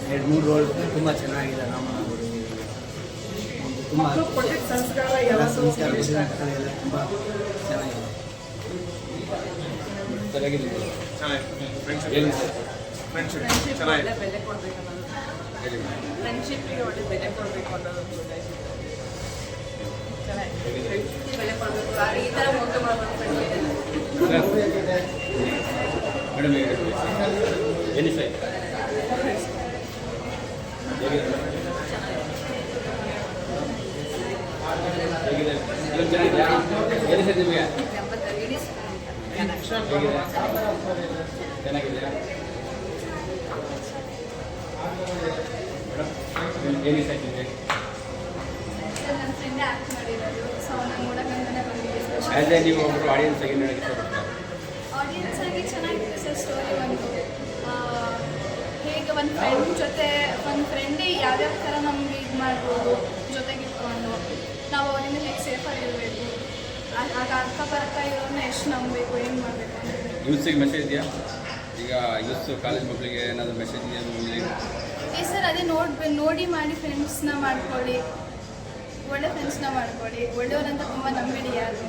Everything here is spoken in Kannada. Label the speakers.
Speaker 1: 2-3 ರೋಲ್ ತುಂಬ ಚೆನ್ನಾಗಿದೆ. ನಮ್ಮ ತುಂಬ
Speaker 2: ಸಂಸ್ಕಾರ
Speaker 1: ಎಲ್ಲ
Speaker 2: ಎಲ್ಲ
Speaker 1: ಸಂಸ್ಕಾರ ಎಲ್ಲ ತುಂಬ ಚೆನ್ನಾಗಿದೆ.
Speaker 2: ಫ್ರೆಂಡ್ಶಿಪ್ ಒಳ್ಳೆ ಬೆಲೆ ಕೊಡಬೇಕು ಅನ್ನೋದು, ಫ್ರೆಂಡ್ಶಿಪ್ಗೆ ಒಳ್ಳೆ ಬೆಲೆ ಕೊಡಬೇಕು ಅನ್ನೋದು ಗೊತ್ತಾಯ್ತು. ಚೆನ್ನಾಗಿ ಬೆಲೆ ಕೊಡಬೇಕು, ಈ ಥರ ಮೋಸ ಮಾಡಬೇಕು
Speaker 3: ಚೆನ್ನಾಗಿದೆಯಾ?
Speaker 4: ನನ್ನ ಫ್ರೆಂಡ್ ಆ್ಯಕ್ಟ್ ಮಾಡಿರೋದು, ಸೊ ನಾನು ನೋಡೋಕ್ಕಂತಾನೆ ಬಂದಿದ್ದೆ.
Speaker 3: ಆ್ಯಸ್ ಎ ನೀವು ಒಬ್ಬರು ಆಡಿಯನ್ಸ್ ಆಗಿ ನೋಡೋಕ್ಕೆ ಇಷ್ಟಪಡ್ತಾರೆ.
Speaker 4: ಆಡಿಯನ್ಸ್ ಆಗಿ ಚೆನ್ನಾಗಿದೆ ಸರ್ ಸ್ಟೋರಿ. ಒಂದು ಹೇಗೆ ಒಂದು ಫ್ರೆಂಡ್ ಜೊತೆ ಒಂದು ಫ್ರೆಂಡೇ ಯಾವ್ಯಾವ ಥರ ನಮಗೆ ಇದು ಮಾಡ್ಬೋದು, ಜೊತೆಗಿಟ್ಕೊಂಡು ನಾವು ಅವರಿಂದ ಹೇಗೆ ಸೇಫಾಗಿರಬೇಕು, ಆಗ ಅಕ್ಕಪಕ್ಕ ಇರೋರನ್ನ ಎಷ್ಟು ನಂಬಬೇಕು, ಏನು ಮಾಡಬೇಕು ಅಂತ.
Speaker 3: ಯೂತ್ಸಿಗೆ ಮೆಸೇಜ್ ಇದೆಯಾ? ಈಗ ಯೂತ್ಸು ಕಾಲೇಜ್ ಮಕ್ಕಳಿಗೆ ಏನಾದರೂ ಮೆಸೇಜ್ ಇದೆಯಾ ನಿಮಗೆ?
Speaker 4: ಈ ಸರ್ ಅದೇ ನೋಡಿ ಮಾಡಿ ಫ್ರೆಂಡ್ಸ್ನ ಮಾಡ್ಕೊಳ್ಳಿ, ಒಳ್ಳೆ ಫ್ರೆಂಡ್ಸ್ನ ಮಾಡ್ಕೊಳ್ಳಿ, ಒಳ್ಳೆಯವರಂತ ತುಂಬ ನಂಬಿಡಿ ಯಾರು.